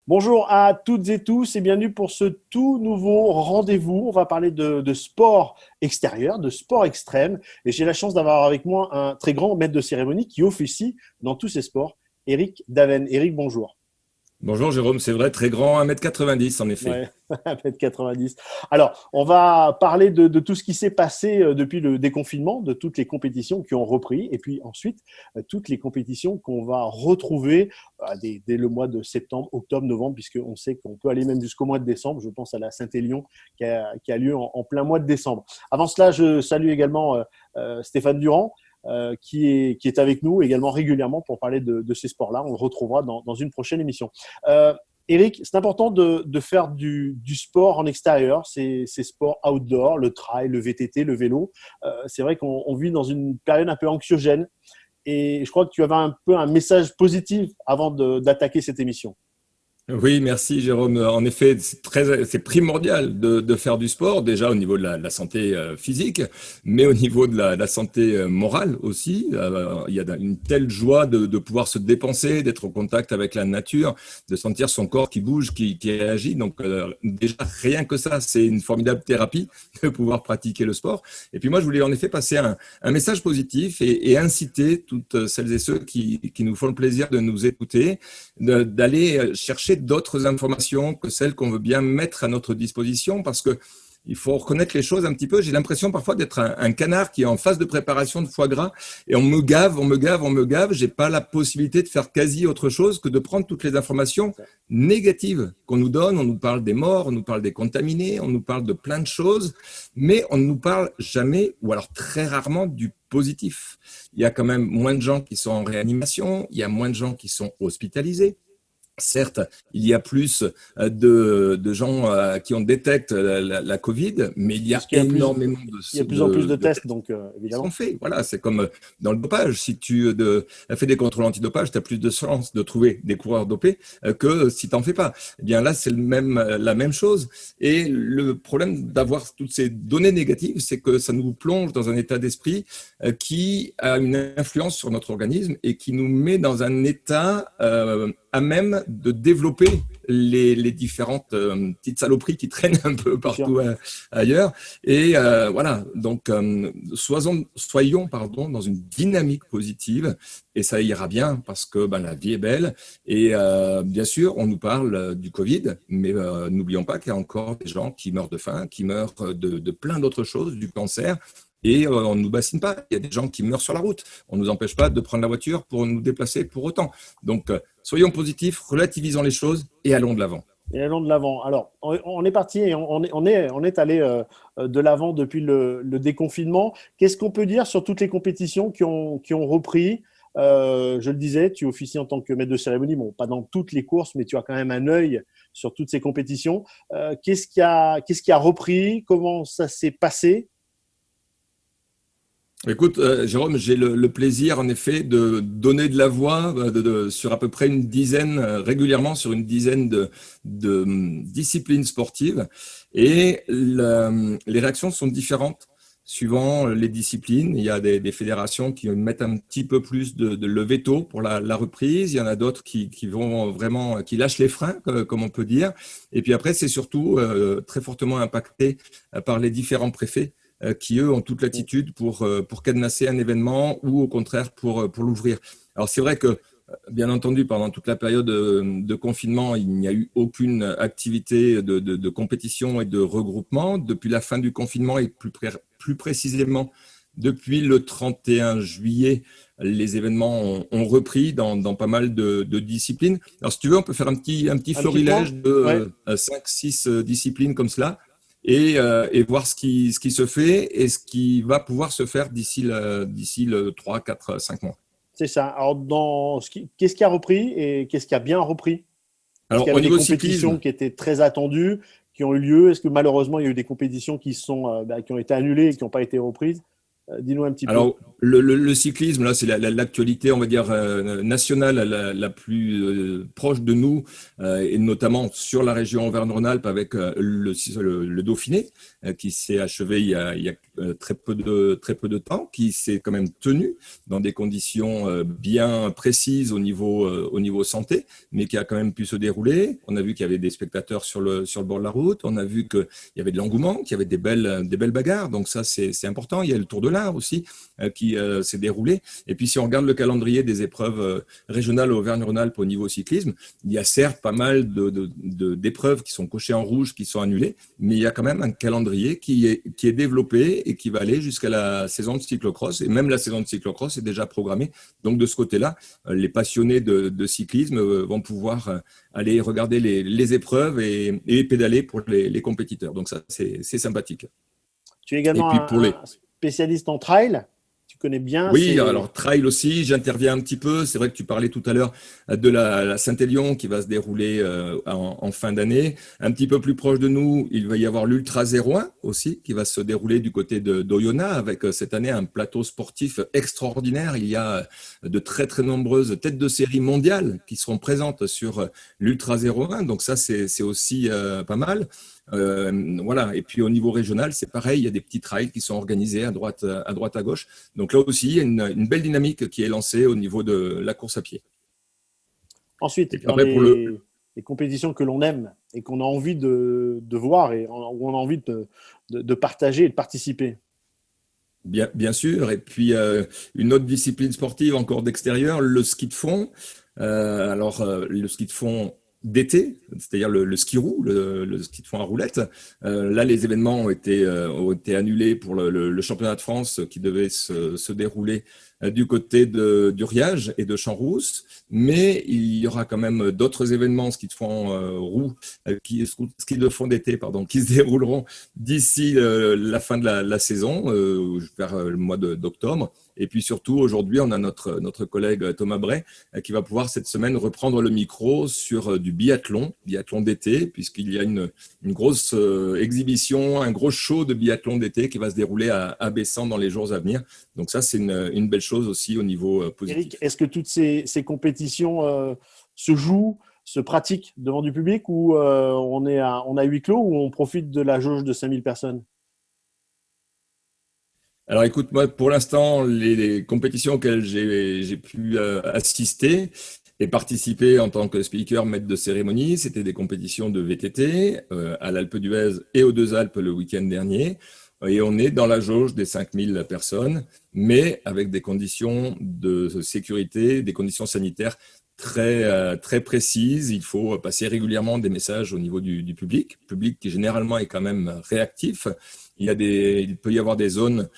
Bonjour à toutes et tous et bienvenue pour ce tout nouveau rendez-vous. On va parler de sport extérieur, de sport extrême. Et j'ai la chance d'avoir avec moi un très grand maître de cérémonie qui officie dans tous ces sports, Eric Daven. Eric, bonjour. Bonjour Jérôme, c'est vrai, très grand, 1,90 m en effet. Ouais, 1,90 m. Alors, on va parler de tout ce qui s'est passé depuis le déconfinement, de toutes les compétitions qui ont repris, et puis ensuite, toutes les compétitions qu'on va retrouver dès le mois de septembre, octobre, novembre, puisqu'on sait qu'on peut aller même jusqu'au mois de décembre. Je pense à la Saint-Élion qui a lieu en plein mois de décembre. Avant cela, je salue également Stéphane Durand. Qui est avec nous également régulièrement pour parler de ces sports-là. On le retrouvera dans une prochaine émission. Eric, c'est important de faire du sport en extérieur, ces sports outdoor, le trail, le VTT, le vélo. C'est vrai qu'on vit dans une période un peu anxiogène et je crois que tu avais un peu un message positif avant d'attaquer cette émission. Oui, merci Jérôme. En effet, c'est primordial de faire du sport, déjà au niveau de la santé physique, mais au niveau de la santé morale aussi. Il y a une telle joie de pouvoir se dépenser, d'être au contact avec la nature, de sentir son corps qui bouge, qui réagit. Donc déjà, rien que ça, c'est une formidable thérapie de pouvoir pratiquer le sport. Et puis moi, je voulais en effet passer un message positif et inciter toutes celles et ceux qui nous font le plaisir de nous écouter, d'aller chercher d'autres informations que celles qu'on veut bien mettre à notre disposition, parce que il faut reconnaître les choses un petit peu. J'ai l'impression parfois d'être un canard qui est en phase de préparation de foie gras et on me gave, on me gave, on me gave. J'ai pas la possibilité de faire quasi autre chose que de prendre toutes les informations négatives qu'on nous donne. On nous parle des morts, on nous parle des contaminés, on nous parle de plein de choses, mais on ne nous parle jamais, ou alors très rarement, du positif. Il y a quand même moins de gens qui sont en réanimation, il y a moins de gens qui sont hospitalisés. Certes, il y a plus de gens qui ont détecté la Covid, mais il y a Parce qu'il y a énormément il y a de plus en plus de de tests, tests donc qui sont évidemment. faits. Voilà, c'est comme dans le dopage. Si tu as fait des contrôles antidopage, tu as plus de chances de trouver des coureurs dopés que si tu n'en fais pas. Eh bien là, c'est la même chose. Et le problème d'avoir toutes ces données négatives, c'est que ça nous plonge dans un état d'esprit qui a une influence sur notre organisme et qui nous met dans un état à même de développer les différentes petites saloperies qui traînent un peu C'est sûr. partout ailleurs. Et voilà, donc soyons dans une dynamique positive et ça ira bien parce que la vie est belle. Et bien sûr, on nous parle du Covid, mais n'oublions pas qu'il y a encore des gens qui meurent de faim, qui meurent de plein d'autres choses, du cancer. Et on ne nous bassine pas. Il y a des gens qui meurent sur la route. On ne nous empêche pas de prendre la voiture pour nous déplacer pour autant. Donc, soyons positifs, relativisons les choses et allons de l'avant. Et allons de l'avant. Alors, on est parti et on est allé de l'avant depuis le déconfinement. Qu'est-ce qu'on peut dire sur toutes les compétitions qui ont repris? Je le disais, tu officies en tant que maître de cérémonie, bon, pas dans toutes les courses, mais tu as quand même un œil sur toutes ces compétitions. Qu'est-ce qui a repris? Comment ça s'est passé? Écoute, Jérôme, j'ai le plaisir en effet de donner de la voix sur à peu près une dizaine, régulièrement sur une dizaine de disciplines sportives. Et les réactions sont différentes suivant les disciplines. Il y a des fédérations qui mettent un petit peu plus de le veto pour la reprise. Il y en a d'autres qui vont vraiment, qui lâchent les freins, comme on peut dire. Et puis après, c'est surtout très fortement impacté par les différents préfets qui, eux, ont toute latitude pour cadenasser un événement ou au contraire pour l'ouvrir. Alors, c'est vrai que, bien entendu, pendant toute la période de confinement, il n'y a eu aucune activité de compétition et de regroupement. Depuis la fin du confinement et plus précisément depuis le 31 juillet, les événements ont repris dans pas mal de disciplines. Alors, si tu veux, on peut faire un petit Un petit point? florilège Ouais, de 5-6 disciplines comme cela et voir ce qui se fait et ce qui va pouvoir se faire d'ici le 3, 4, 5 mois. c'est ça. Alors, qu'est-ce qui a repris et qu'est-ce qui a bien repris? Est-ce qu'il y Alors, au avait des niveau compétitions cyclisme, qui étaient très attendues, qui ont eu lieu? Est-ce que malheureusement, il y a eu des compétitions qui ont été annulées et qui n'ont pas été reprises? Dis-nous un petit peu. Alors, le cyclisme, là, c'est l'actualité, on va dire, nationale la plus proche de nous, et notamment sur la région Auvergne-Rhône-Alpes avec le Dauphiné, qui s'est achevé il y a très peu de temps, qui s'est quand même tenu dans des conditions bien précises au niveau santé, mais qui a quand même pu se dérouler. On a vu qu'il y avait des spectateurs sur le bord de la route, on a vu qu'il y avait de l'engouement, qu'il y avait des belles bagarres, donc ça, c'est important. Il y a le Tour de l'Ar aussi, qui s'est déroulé. Et puis, si on regarde le calendrier des épreuves régionales Auvergne-Rhône-Alpes au niveau cyclisme, il y a certes pas mal d'épreuves qui sont cochées en rouge, qui sont annulées, mais il y a quand même un calendrier qui est développé et qui va aller jusqu'à la saison de cyclocross. Et même la saison de cyclocross est déjà programmée. Donc, de ce côté-là, les passionnés de cyclisme vont pouvoir aller regarder les épreuves et pédaler pour les compétiteurs. Donc, ça, c'est sympathique. Tu es Et également puis, pour les un spécialiste en trail. Tu connais bien Oui, ces… alors trail aussi, j'interviens un petit peu. C'est vrai que tu parlais tout à l'heure de la Saint-Élion qui va se dérouler en fin d'année. Un petit peu plus proche de nous, il va y avoir l'Ultra 01 aussi qui va se dérouler du côté d'Oyonnax avec cette année un plateau sportif extraordinaire. Il y a de très très nombreuses têtes de série mondiales qui seront présentes sur l'Ultra 01. Donc ça, c'est aussi pas mal. Voilà. Et puis au niveau régional, c'est pareil, il y a des petits trails qui sont organisés à droite à gauche. Donc là aussi, il y a une belle dynamique qui est lancée au niveau de la course à pied. Ensuite, Et puis dans après, les compétitions que l'on aime et qu'on a envie de voir et où on a envie de partager et de participer. bien sûr, et puis une autre discipline sportive encore d'extérieur, le ski de fond. Le ski de fond d'été, c'est-à-dire le ski roue, le ski de fond à roulettes. Là, les événements ont été annulés pour le championnat de France qui devait se dérouler du côté d'Uriage et de Champs-Rousse, mais il y aura quand même d'autres événements ski de fond roue, ski de fond d'été, pardon, qui se dérouleront d'ici la fin de la saison, vers le mois d'octobre. Et puis surtout, aujourd'hui, on a notre collègue Thomas Bray qui va pouvoir cette semaine reprendre le micro sur du biathlon d'été, puisqu'il y a une grosse exhibition, un gros show de biathlon d'été qui va se dérouler à Bessan dans les jours à venir. Donc ça, c'est une belle chose aussi au niveau positif. Eric, est-ce que toutes ces compétitions se jouent, se pratiquent devant du public ou on a huis clos ou on profite de la jauge de 5000 personnes? Alors écoute, moi pour l'instant, les compétitions auxquelles j'ai pu assister et participer en tant que speaker, maître de cérémonie, c'était des compétitions de VTT à l'Alpe d'Huez et aux Deux Alpes le week-end dernier. Et on est dans la jauge des 5000 personnes, mais avec des conditions de sécurité, des conditions sanitaires très précises. Il faut passer régulièrement des messages au niveau du public qui généralement est quand même réactif. Il peut y avoir des zones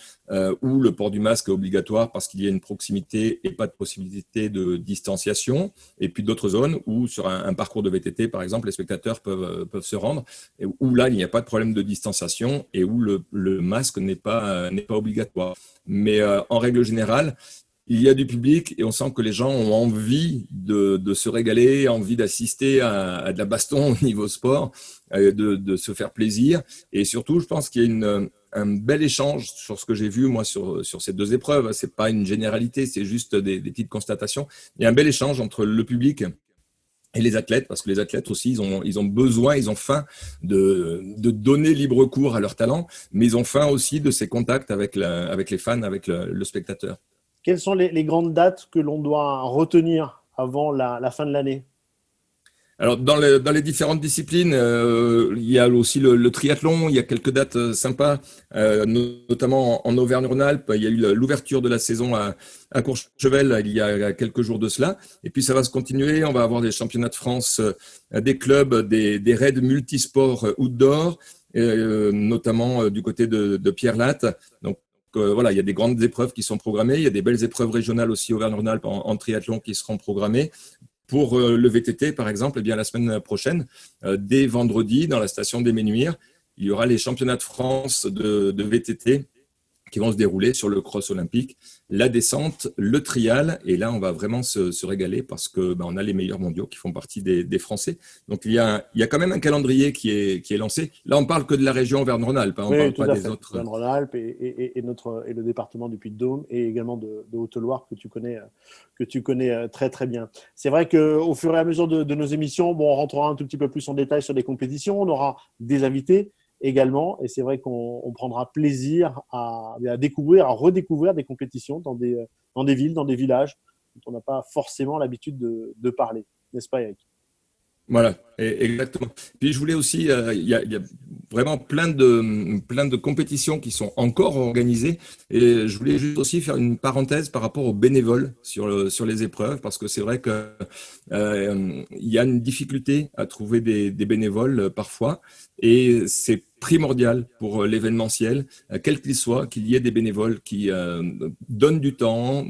où le port du masque est obligatoire parce qu'il y a une proximité et pas de possibilité de distanciation. Et puis d'autres zones où, sur un parcours de VTT, par exemple, les spectateurs peuvent se rendre, et où là, il n'y a pas de problème de distanciation et où le masque n'est pas obligatoire. Mais en règle générale, il y a du public et on sent que les gens ont envie de se régaler, envie d'assister à de la baston au niveau sport, de se faire plaisir. Et surtout, je pense qu'il y a un bel échange sur ce que j'ai vu, moi, sur ces deux épreuves. C'est pas une généralité, c'est juste des petites constatations. Il y a un bel échange entre le public et les athlètes, parce que les athlètes aussi, ils ont besoin, ils ont faim de donner libre cours à leur talent, mais ils ont faim aussi de ces contacts avec les fans, avec le spectateur. Quelles sont les grandes dates que l'on doit retenir avant la fin de l'année? Alors, dans les différentes disciplines, il y a aussi le triathlon, il y a quelques dates sympas, notamment en Auvergne-Rhône-Alpes. Il y a eu l'ouverture de la saison à Courchevel il y a quelques jours de cela. Et puis, ça va se continuer. On va avoir des championnats de France, des clubs, des raids multisports outdoor, notamment du côté de Pierre Latte. Donc, voilà, il y a des grandes épreuves qui sont programmées. Il y a des belles épreuves régionales aussi Auvergne-Rhône-Alpes en triathlon qui seront programmées. Pour le VTT, par exemple, eh bien, la semaine prochaine, dès vendredi, dans la station des Menuires, il y aura les championnats de France de VTT qui vont se dérouler sur le cross olympique, la descente, le trial. Et là, on va vraiment se régaler parce que on a les meilleurs mondiaux qui font partie des Français. Donc, il y a quand même un calendrier qui est lancé. Là, on parle que de la région Auvergne-Rhône-Alpes, hein, on Oui, parle tout pas à des fait. autres. Auvergne-Rhône-Alpes et le département du Puy-de-Dôme et également de Haute-Loire que tu connais très très bien. C'est vrai qu'au fur et à mesure de nos émissions, on rentrera un tout petit peu plus en détail sur les compétitions. On aura des invités également et c'est vrai qu'on prendra plaisir à découvrir, à redécouvrir des compétitions dans des villes, dans des villages dont on n'a pas forcément l'habitude de parler. N'est-ce pas, Eric? Voilà, exactement. Puis je voulais aussi, il y a vraiment plein de compétitions qui sont encore organisées, et je voulais juste aussi faire une parenthèse par rapport aux bénévoles sur les épreuves, parce que c'est vrai que il y a une difficulté à trouver des bénévoles parfois, et c'est primordial pour l'événementiel, quel qu'il soit, qu'il y ait des bénévoles qui donnent du temps,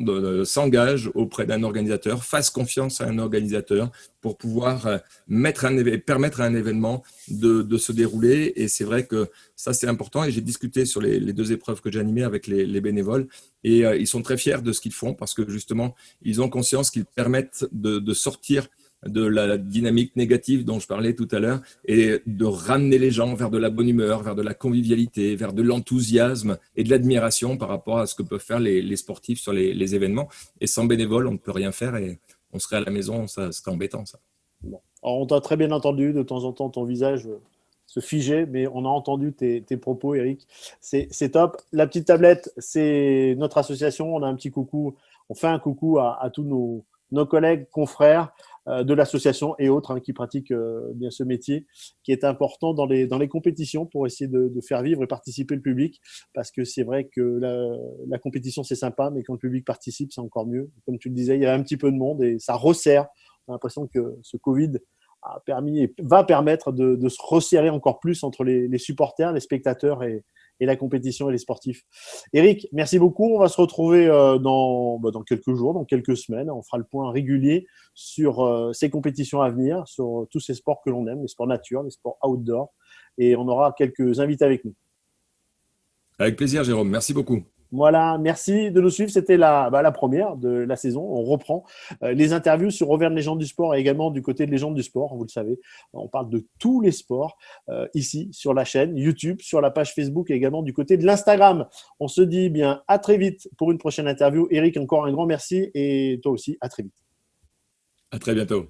s'engagent auprès d'un organisateur, fassent confiance à un organisateur pour pouvoir permettre à un événement de se dérouler. Et c'est vrai que ça, c'est important. Et j'ai discuté sur les deux épreuves que j'ai animées avec les bénévoles. Et ils sont très fiers de ce qu'ils font parce que justement, ils ont conscience qu'ils permettent de sortir de la dynamique négative dont je parlais tout à l'heure et de ramener les gens vers de la bonne humeur, vers de la convivialité, vers de l'enthousiasme et de l'admiration par rapport à ce que peuvent faire les sportifs sur les événements. Et sans bénévoles, on ne peut rien faire et on serait à la maison, ça serait embêtant, ça. Bon. Alors, on t'a très bien entendu, de temps en temps ton visage se figeait, mais on a entendu tes propos, Eric. C'est top. La petite tablette, c'est notre association. On a un petit coucou, on fait un coucou à tous nos collègues, confrères de l'association et autres qui pratiquent bien ce métier, qui est important dans les compétitions pour essayer de faire vivre et participer le public, parce que c'est vrai que la compétition, c'est sympa, mais quand le public participe, c'est encore mieux. Comme tu le disais, il y a un petit peu de monde et ça resserre. On a l'impression que ce Covid a permis et va permettre de se resserrer encore plus entre les supporters, les spectateurs et la compétition et les sportifs. Eric, merci beaucoup. On va se retrouver dans quelques jours, dans quelques semaines. On fera le point régulier sur ces compétitions à venir, sur tous ces sports que l'on aime, les sports nature, les sports outdoor. Et on aura quelques invités avec nous. Avec plaisir, Jérôme. Merci beaucoup. Voilà, merci de nous suivre. C'était la première de la saison. On reprend les interviews sur Auvergne Légende du Sport et également du côté de Légende du Sport. Vous le savez, on parle de tous les sports ici sur la chaîne YouTube, sur la page Facebook et également du côté de l'Instagram. On se dit bien à très vite pour une prochaine interview. Eric, encore un grand merci et toi aussi, à très vite. À très bientôt.